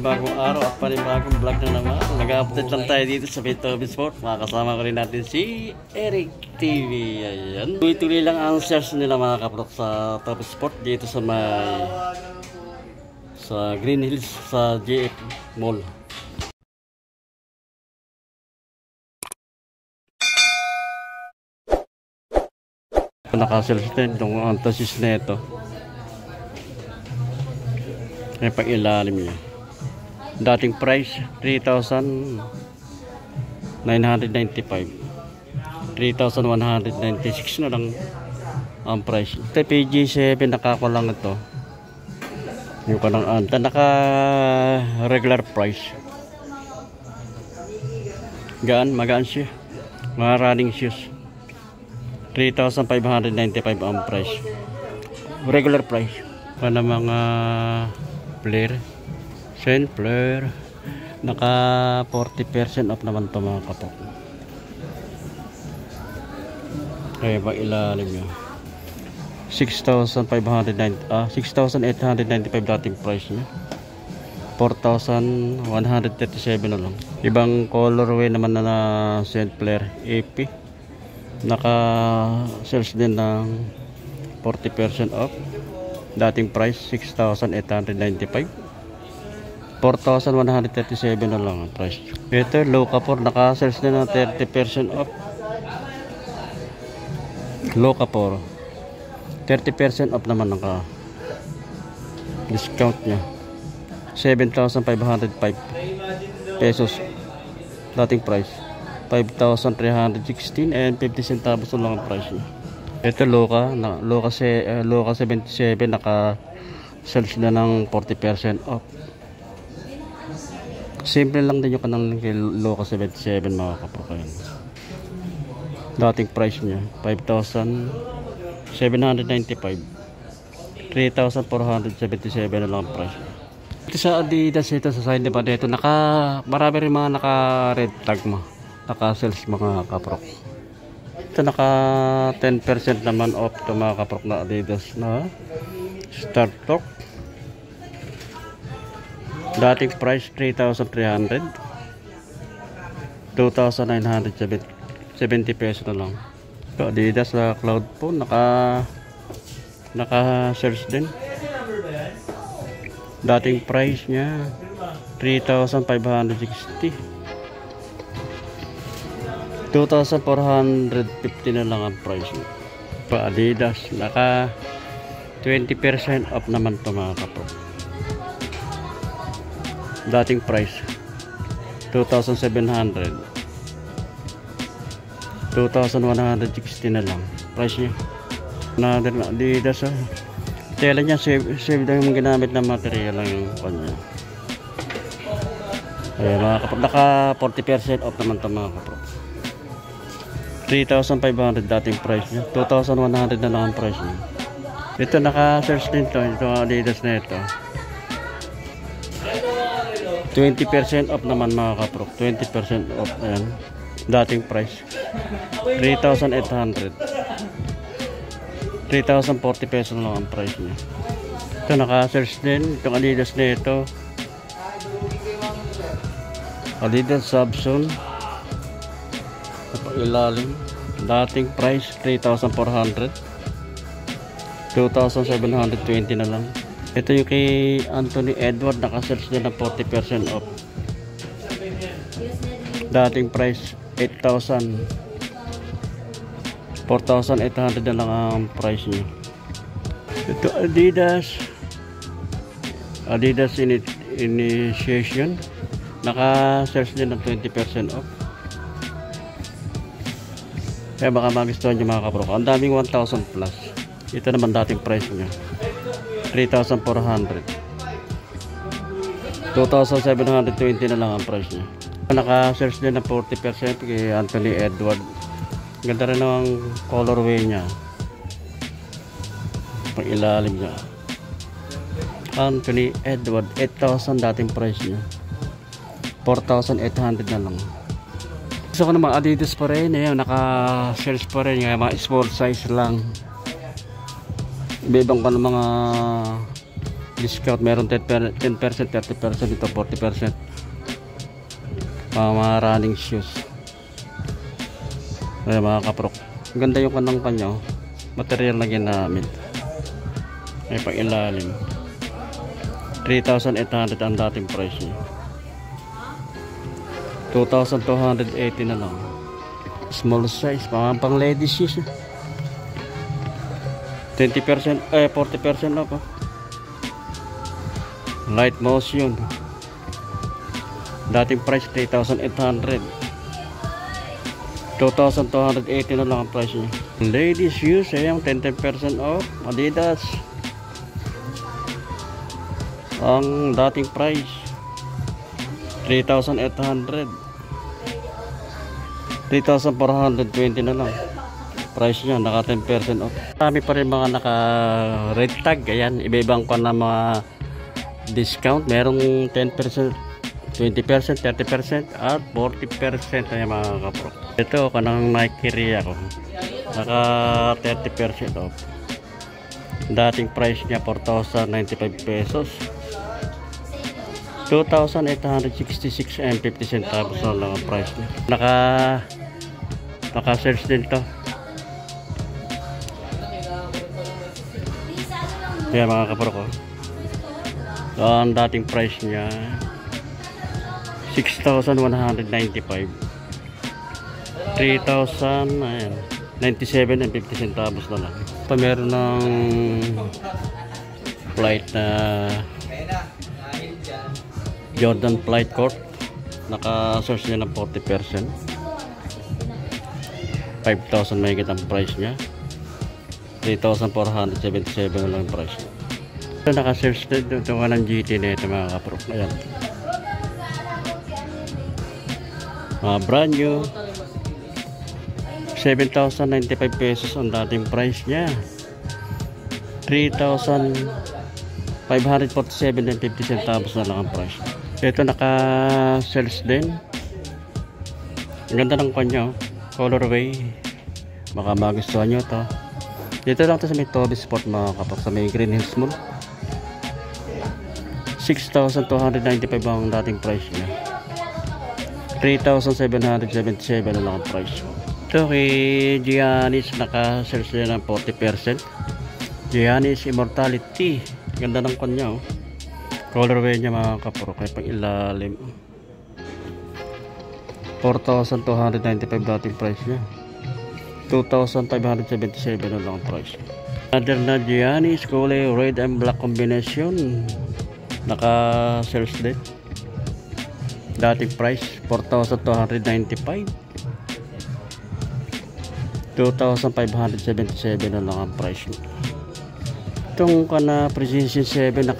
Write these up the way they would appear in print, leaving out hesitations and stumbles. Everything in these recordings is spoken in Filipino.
panibagong araw at panibagong vlog na naman. Nag-update lang tayo dito sa Toby Sport. Makakasama ko rin natin si Eric TV. Ayan. Tuloy-tuloy lang ang shares nila mga kaprok sa Toby Sport dito sa Green Hills sa JF Mall. Naka-sales din itong antasis na ito. Ay pag ilalim niya. Dating price 3,995. 3,196 na lang ang price. Ito PG7 nakakulang ito. Yung kanang anta naka regular price. Magaan siya. Mga running shoes. 3,595 ang price. Regular price. Para mga player, Saint Player, naka 40% off naman ito mga kapok. Kaya ba ilalim nyo 6,895 dating price nya, 4,137 na lang. Ibang colorway naman na Saint Player AP, naka sales din ng 40% off. Dating price 6,895, 4,137 na lang ang price. Ito low kapor, naka-sales na ng 30% off. Low kapor 30% off naman naka discount nya, 7,505 pesos. Dating price 5,316 and 50 centavos lang ang price nya. Ito Loka 77 naka sales na ng 40% off. Simple lang din yung kanang Loka 77 mga kapakain. Dating price niya 5,795, 3,477 na lang ang price. Ito sa Adidas, ito sa side pa dito marami rin mga naka red tag mo, naka sales mga kaprok. Ito naka 10% naman off to mga kaprok na Adidas na Start Talk. Dating price 3,300, 2,970 pesos na lang. Ito Adidas na Cloud po naka search din. Dating price nya 3,560, 2,450 na lang ang price niya. Pa Adidas naka 20% off naman to mga kapro. Dating price 2,700, 2,160 na lang price niya. Another na Adidas tela niya save lang yung ginamit na material lang yung kanya. Ayan mga kapro, naka 40% off naman to mga kapro. 3,500 dating price niya, 2,100 na lang ang price niya. Ito naka-search din to, ito Adidas na ito 20% off naman mga kaprok, 20% off. Ayan, dating price 3,800, 3,040 pesos lang ang price niya. Ito naka-search din, itong Adidas na ito Adidas Subson ilalim, dating price 3,400, 2,720 na lang. Ito yung kay Anthony Edward, naka-search din ng 40% off. Dating price 8,000, 4,800 na lang ang price niya. Ito Adidas Initiation, naka-search din ng 20% off. Kaya baka magustuhan nyo mga kaprok. Ang daming 1,000 plus. Ito naman dating price niya 3,400, 2,720 na lang ang price niya. Naka-search din ng 40% kay Anthony Edward. Ganda rin ang colorway niya, pang ilalim niya. Anthony Edward 8,000 dating price niya, 4,800 na lang. Gusto ko naman Adidas pa rin, naka-sales pa rin, mga small size lang. Ibang pa ng mga discount. Meron 10%, 30%, ito 40%. Mga running shoes. Ayan mga kaprok. Ganda yung kanang kanya. Material na ginamit. May pang ilalim. 3,800 ang dating price niya. 2,280 na lang. Small size. Mga pang ladies shoes. 20%, 40% off. Light motion. Dating price 3,800. 2,280 na lang ang price niya. Ladies shoes, ayan, 10% off. Adidas. Ang dating price 3,800. 3,420 na lang price niya, naka 10% off. Kami pa rin mga naka red tag. Ayan, iba-ibang pa na mga discount. Merong 10%, 20%, 30% at 40%. Ayan mga kapro. Ito kanang Nike Ria ko, naka 30% off. Dating price niya 4,095 pesos. 2,866 and 50 centavos na lang ang price niya. Naka-search din to. Kaya mga kapro ko, ang dating price niya 6,195. 3,000 ayan, 97 and 50 centavos na lang. Pa meron ng flight na Jordan Flight Court. Naka-search niya ng 40%. 5,000 may ang price niya. 3,477 na lang ang price niya. Naka-search din ito ng GT na ito mga kapro. Ayan. Brand new. 7,095 pesos ang dating price niya. 3,547 and 50 centavos na lang ang price. Ito naka-sales din. Ang ganda ng kanya, colorway. Baka magustuhan nyo ito. Dito lang ito sa may Toby Sport mga kapag, sa may Green Hills Mall. 6,295 ang dating price niya. 3,777 na lang ang price. Ito kay Giannis, naka-sales din ng 40%. Giannis Immortality. Ganda ng kanya, oh. Colorway niya mga kapro, kaya pang ilalim. 4,295 dating price niya. 2,577 na lang ang price. Another na Giannis, kulay red and black combination. Naka-sales din. Dating price 4,295. 2,577 na lang ang price niya. Itong kana Precision 7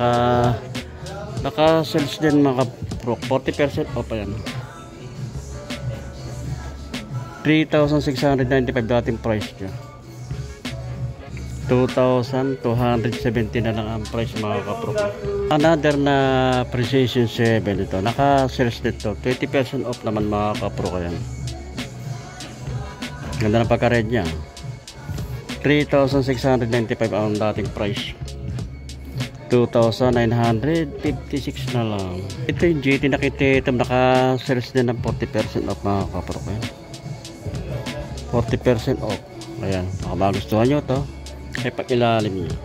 naka-sales din mga pro, 40% off pa yan. 3,695 dating price niya. 2,270 na lang ang price mga kapro. Another na Precision 7 ito, naka-sales dito 20% off naman mga kapro. Kaya ganda ng pagka-red niya. 3,695 ang dating price. 2,956 na lang. Ito yung GT na Kitetm, naka-sales din ng 40% off mga kapro. 40% off. Ayan, baka magustuhan nyo ito. Ay pag-ilalim niya.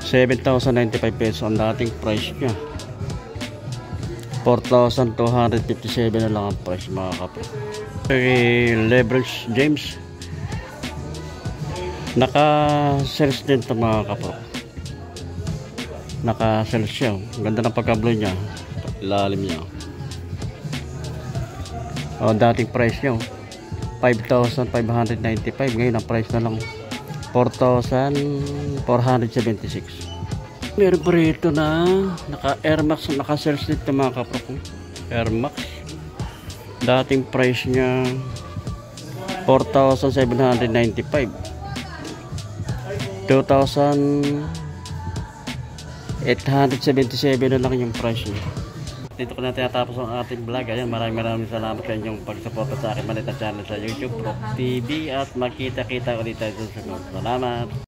7,095 pesos ang dating price niya. 4,257 na lang ang price mga kapro. Okay, LeBron James, naka-sales din ito mga kapro. Naka-sales siya. Ganda ng pagka-blue niya. Ilalim niya. O, dating price niya 5,595. Ngayon ang price na lang 4,476. Meron pa rito na naka-Air Max. Naka-sales dito mga kapro. Air Max. Dating price niya 4,795. 2,877 na lang yung price niya. Dito ko na tinatapos ang ating vlog. Ayan, maraming salamat sa inyong pagsuporta sa aking maliit na channel sa YouTube, Prof TV, at makita-kita ulit tayo sa sunod. Salamat!